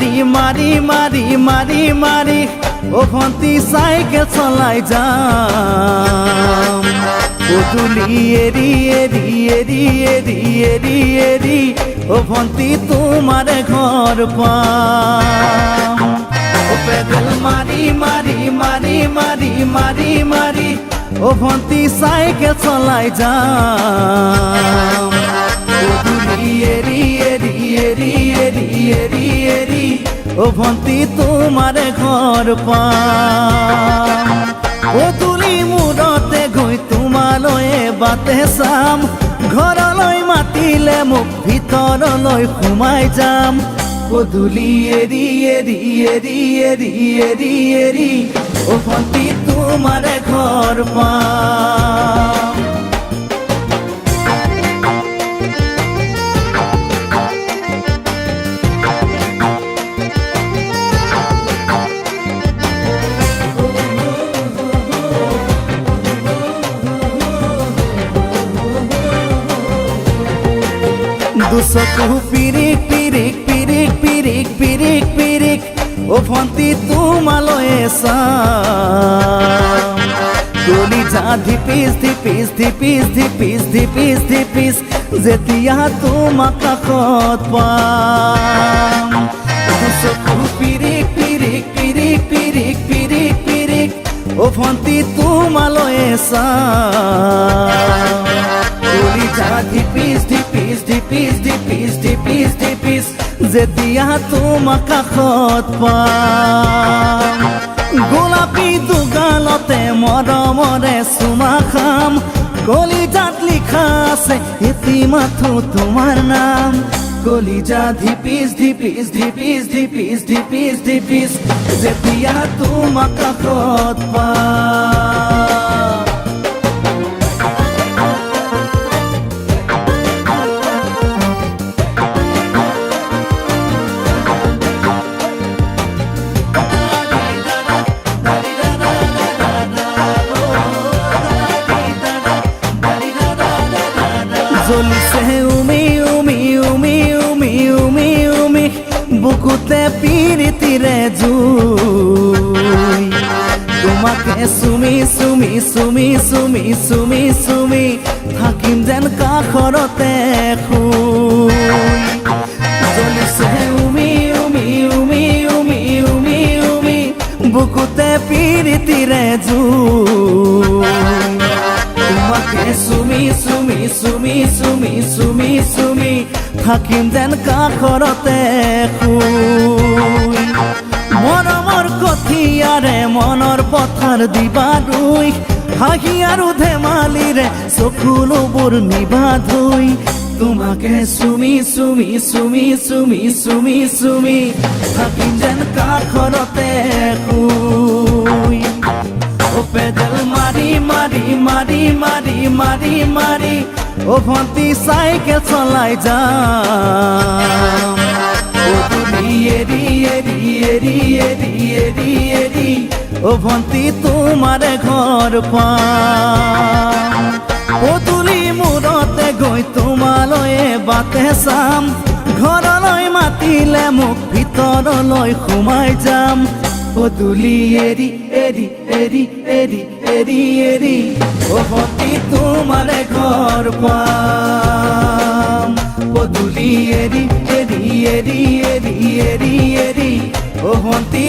মারি মারি মারি মারি ও ভন্তি সাইকেল চলাই যাম পদূলি এরি এরি এরি এরি এরি এরি ও ভন্তি তোমার ঘর পাম ও পেডেল মারি মারি মারি মারি মারি মারি ও ভন্তি সাইকেল চলাই যাম পদূলি এরি এরি এরি এরি এরি এরি ও ভন্তি তোমার ঘর পাম পদূলি মূৰতে গৈ তোমালৈয়ে বাটে চাম ঘৰলৈ মাতিলে মোক ভিতৰলৈ সোমাই যাম পদূলি এৰি এৰি এৰি এৰি এৰি এৰি ও ভন্তি তোমাৰ ঘৰ পাম দুচকু পিৰিক পিৰিক পিৰিক পিৰিক পিৰিক পিৰিক ও ভন্তি তোমালৈয়ে চাম কলিজা ধিপিচ ধিপিচ ধিপিচ ধিপিচ ধিপিচ ধিপিচ যেতিয়া তোমাক কাষত পাম দুচকু পিৰিক পিৰিক পিৰিক পিৰিক পিৰিক পিৰিক ও ভন্তি তোমালৈয়ে চাম কলিজা ধিপিচ ধিপিচ ধিপিচ ধিপিচ ধিপিচ ধিপিচ যেতিয়া তোমাক কাষত পাম গোলাপী দুগালতে মৰমৰে চুমা খাম কলিজাত লিখা আছে এটি মাথো তোমাৰ নাম কলিজা ধিপিচ ধিপিচ ধিপিচ ধিপিচ ধিপিচ ধিপিচ যেতিয়া তোমাক কাষত পাম জ্বলিছে উমি উমি উমি উমি উমি উমি বুকুতে পিৰিতিৰে জুই তোমাকে চুমি চুমি চুমি চুমি চুমি চুমি থাকিম যেন কাষৰতে শুই জ্বলিছে উমি উমি উমি উমি উমি উমি বুকুতে পিৰিতিৰে জুই তোমাকে চুমি চুমি চুমি চুমি চুমি চুমি থাকিম যেন কাষৰতে শুই মৰমৰ কঠিয়াৰে মনৰ পথাৰ দিবা ৰুই হাঁহি আৰু ধেমালিৰে চকুলোবোৰ নিবা ধুই তোমাকে চুমি চুমি চুমি চুমি চুমি চুমি থাকিম যেন কাষৰতে শুই ও পেডেল মারি মারি মারি মারি মারি মারি ও ভন্তি সাইকেল চলাই যাম পদূলি এরি এরি এরি এরি এরি এরি ও ভন্তি তোমার ঘর পাম পদূলি মূৰতে গৈ তোমালৈয়ে বাটে চাম ঘৰলৈ মাতিলে মোক ভিতৰলৈ সোমাই যাম পদূলি এৰি এৰি এৰি এৰি এৰি এৰি ও ভন্তি তোমাৰ ঘৰ পাম পদূলি এৰি এৰি এৰি এৰি এৰি এৰি ও ভন্তি